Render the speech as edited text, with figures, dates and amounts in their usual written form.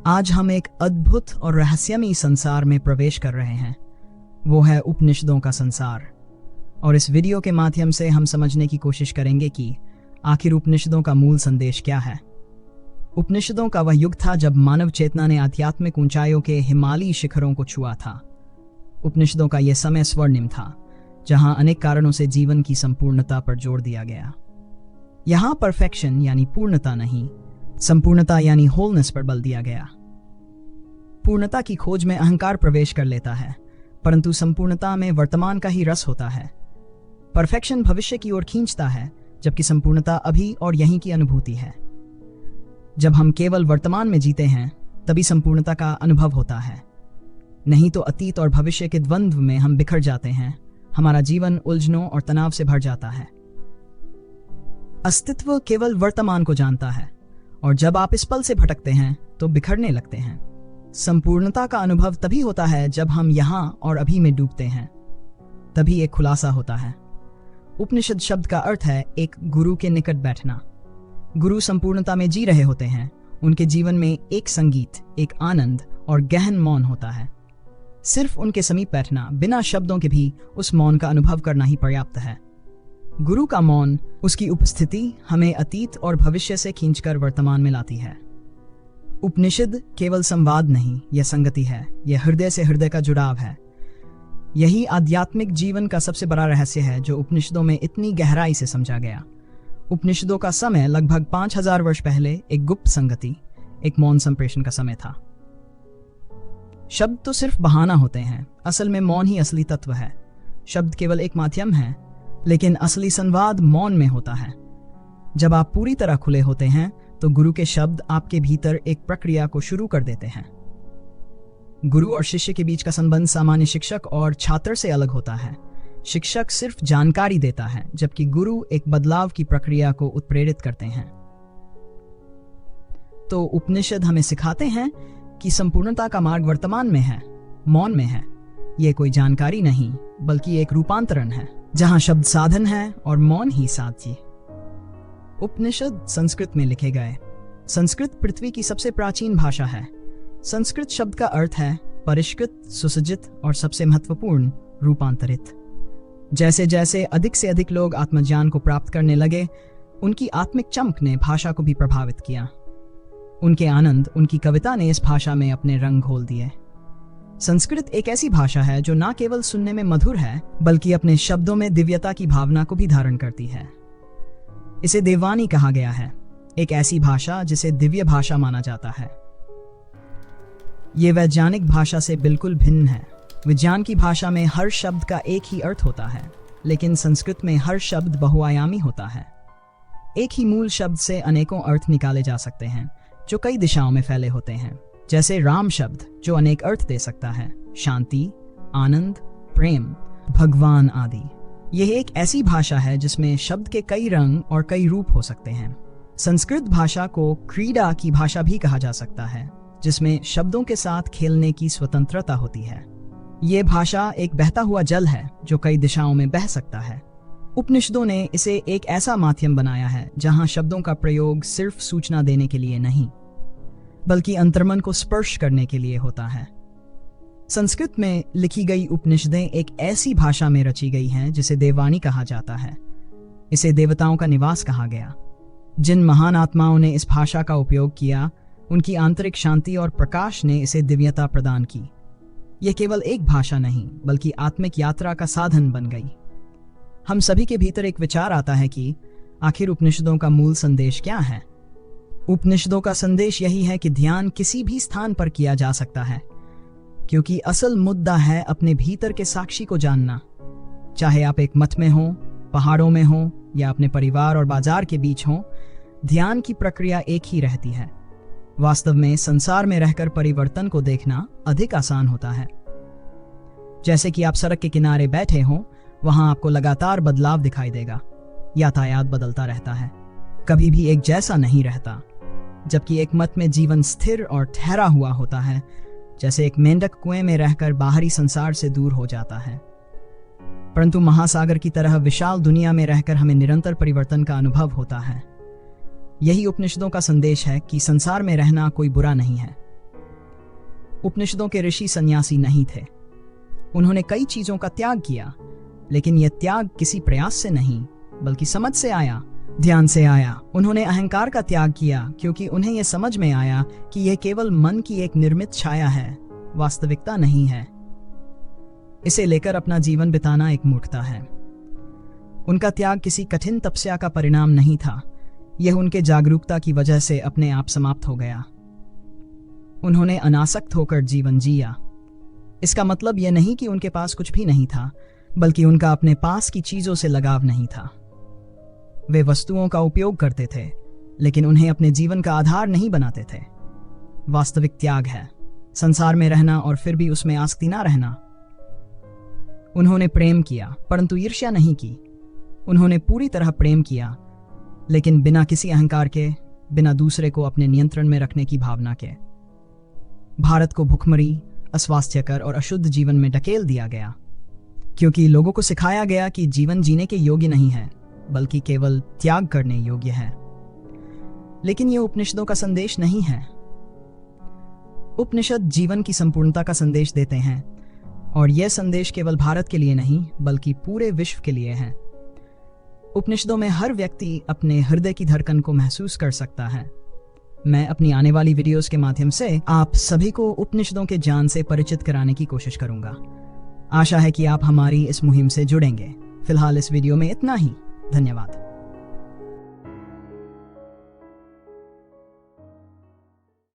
आज हम एक अद्भुत और रहस्यमयी संसार में प्रवेश कर रहे हैं। वो है उपनिषदों का संसार। और इस वीडियो के माध्यम से हम समझने की कोशिश करेंगे कि आखिर उपनिषदों का मूल संदेश क्या है। उपनिषदों का वह युग था जब मानव चेतना ने आध्यात्मिक ऊंचाइयों के हिमालयी शिखरों को छुआ था। उपनिषदों का यह समय स्वर्णिम था, जहां अनेक कारणों से जीवन की संपूर्णता पर जोर दिया गया। यहां परफेक्शन यानी पूर्णता नहीं, संपूर्णता यानी होलनेस पर बल दिया गया। पूर्णता की खोज में अहंकार प्रवेश कर लेता है, परंतु संपूर्णता में वर्तमान का ही रस होता है। परफेक्शन भविष्य की ओर खींचता है, जबकि संपूर्णता अभी और यहीं की अनुभूति है। जब हम केवल वर्तमान में जीते हैं, तभी संपूर्णता का अनुभव होता है। नहीं तो अतीत और भविष्य के द्वंद्व में हम बिखर जाते हैं। हमारा जीवन उलझनों और तनाव से भर जाता है। अस्तित्व केवल वर्तमान को जानता है, और जब आप इस पल से भटकते हैं तो बिखरने लगते हैं। संपूर्णता का अनुभव तभी होता है जब हम यहां और अभी में डूबते हैं। तभी एक खुलासा होता है। उपनिषद शब्द का अर्थ है एक गुरु के निकट बैठना। गुरु संपूर्णता में जी रहे होते हैं। उनके जीवन में एक संगीत, एक आनंद और गहन मौन होता है। सिर्फ उनके समीप बैठना, बिना शब्दों के भी उस मौन का अनुभव करना ही पर्याप्त है। गुरु का मौन, उसकी उपस्थिति हमें अतीत और भविष्य से खींचकर वर्तमान में लाती है। उपनिषद केवल संवाद नहीं, यह संगति है। यह हृदय से हृदय का जुड़ाव है। यही आध्यात्मिक जीवन का सबसे बड़ा रहस्य है, जो उपनिषदों में इतनी गहराई से समझा गया। उपनिषदों का समय लगभग 5000 वर्ष पहले एक गुप्त संगति, एक मौन संप्रेषण का समय था। शब्द तो सिर्फ बहाना होते हैं, असल में मौन ही असली तत्व है। शब्द केवल एक माध्यम है, लेकिन असली संवाद मौन में होता है। जब आप पूरी तरह खुले होते हैं, तो गुरु के शब्द आपके भीतर एक प्रक्रिया को शुरू कर देते हैं। गुरु और शिष्य के बीच का संबंध सामान्य शिक्षक और छात्र से अलग होता है। शिक्षक सिर्फ जानकारी देता है, जबकि गुरु एक बदलाव की प्रक्रिया को उत्प्रेरित करते हैं। तो उपनिषद हमें सिखाते हैं कि संपूर्णता का मार्ग वर्तमान में है, मौन में है। यह कोई जानकारी नहीं, बल्कि एक रूपांतरण है, जहां शब्द साधन है और मौन ही साध्य। उपनिषद संस्कृत में लिखे गए। संस्कृत पृथ्वी की सबसे प्राचीन भाषा है। संस्कृत शब्द का अर्थ है परिष्कृत, सुसज्जित और सबसे महत्वपूर्ण, रूपांतरित। जैसे जैसे अधिक से अधिक लोग आत्मज्ञान को प्राप्त करने लगे, उनकी आत्मिक चमक ने भाषा को भी प्रभावित किया। उनके आनंद, उनकी कविता ने इस भाषा में अपने रंग घोल दिए। संस्कृत एक ऐसी भाषा है जो न केवल सुनने में मधुर है, बल्कि अपने शब्दों में दिव्यता की भावना को भी धारण करती है। इसे देववाणी कहा गया है, एक ऐसी भाषा जिसे दिव्य भाषा माना जाता है। ये वैज्ञानिक भाषा से बिल्कुल भिन्न है। विज्ञान की भाषा में हर शब्द का एक ही अर्थ होता है, लेकिन संस्कृत में हर शब्द बहुआयामी होता है। एक ही मूल शब्द से अनेकों अर्थ निकाले जा सकते हैं, जो कई दिशाओं में फैले होते हैं। जैसे राम शब्द, जो अनेक अर्थ दे सकता है, शांति, आनंद, प्रेम, भगवान आदि। यह एक ऐसी भाषा है जिसमें शब्द के कई रंग और कई रूप हो सकते हैं। संस्कृत भाषा को क्रीड़ा की भाषा भी कहा जा सकता है, जिसमें शब्दों के साथ खेलने की स्वतंत्रता होती है। यह भाषा एक बहता हुआ जल है, जो कई दिशाओं में बह सकता है। उपनिषदों ने इसे एक ऐसा माध्यम बनाया है जहां शब्दों का प्रयोग सिर्फ सूचना देने के लिए नहीं, बल्कि अंतर्मन को स्पर्श करने के लिए होता है। संस्कृत में लिखी गई उपनिषदें एक ऐसी भाषा में रची गई हैं जिसे देववाणी कहा जाता है। इसे देवताओं का निवास कहा गया। जिन महान आत्माओं ने इस भाषा का उपयोग किया, उनकी आंतरिक शांति और प्रकाश ने इसे दिव्यता प्रदान की। यह केवल एक भाषा नहीं, बल्कि आत्मिक यात्रा का साधन बन गई। हम सभी के भीतर एक विचार आता है कि आखिर उपनिषदों का मूल संदेश क्या है। उपनिषदों का संदेश यही है कि ध्यान किसी भी स्थान पर किया जा सकता है, क्योंकि असल मुद्दा है अपने भीतर के साक्षी को जानना। चाहे आप एक मठ में हो, पहाड़ों में हो या अपने परिवार और बाजार के बीच हो, ध्यान की प्रक्रिया एक ही रहती है। वास्तव में संसार में रहकर परिवर्तन को देखना अधिक आसान होता है। जैसे कि आप सड़क के किनारे बैठे हो, वहां आपको लगातार बदलाव दिखाई देगा। यातायात बदलता रहता है, कभी भी एक जैसा नहीं रहता। जबकि एक मत में जीवन स्थिर और ठहरा हुआ होता है, जैसे एक मेंढक कुएं में रहकर बाहरी संसार से दूर हो जाता है। परंतु महासागर की तरह विशाल दुनिया में रहकर हमें निरंतर परिवर्तन का अनुभव होता है। यही उपनिषदों का संदेश है कि संसार में रहना कोई बुरा नहीं है, उपनिषदों के ऋषि सन्यासी नहीं थे। उन्होंने कई चीजों का त्याग किया, लेकिन यह त्याग किसी प्रयास से नहीं बल्कि समझ से आया, ध्यान से आया। उन्होंने अहंकार का त्याग किया क्योंकि उन्हें यह समझ में आया कि यह केवल मन की एक निर्मित छाया है, वास्तविकता नहीं है। इसे लेकर अपना जीवन बिताना एक मूर्खता है। उनका त्याग किसी कठिन तपस्या का परिणाम नहीं था, यह उनके जागरूकता की वजह से अपने आप समाप्त हो गया। उन्होंने अनासक्त होकर जीवन जिया। इसका मतलब यह नहीं कि उनके पास कुछ भी नहीं था, बल्कि उनका अपने पास की चीजों से लगाव नहीं था। वे वस्तुओं का उपयोग करते थे, लेकिन उन्हें अपने जीवन का आधार नहीं बनाते थे। वास्तविक त्याग है संसार में रहना और फिर भी उसमें आसक्ति ना रहना। उन्होंने प्रेम किया, परंतु ईर्ष्या नहीं की। उन्होंने पूरी तरह प्रेम किया, लेकिन बिना किसी अहंकार के, बिना दूसरे को अपने नियंत्रण में रखने की भावना के। भारत को भुखमरी, अस्वास्थ्यकर और अशुद्ध जीवन में ढकेल दिया गया, क्योंकि लोगों को सिखाया गया कि जीवन जीने के योग्य नहीं है, बल्कि केवल त्याग करने योग्य है। लेकिन यह उपनिषदों का संदेश नहीं है। उपनिषद जीवन की संपूर्णता का संदेश देते हैं, और यह संदेश केवल भारत के लिए नहीं बल्कि पूरे विश्व के लिए है। उपनिषदों में हर व्यक्ति अपने हृदय की धड़कन को महसूस कर सकता है। मैं अपनी आने वाली वीडियोस के माध्यम से आप सभी को उपनिषदों के ज्ञान से परिचित कराने की कोशिश करूंगा। आशा है कि आप हमारी इस मुहिम से जुड़ेंगे। फिलहाल इस वीडियो में इतना ही। धन्यवाद।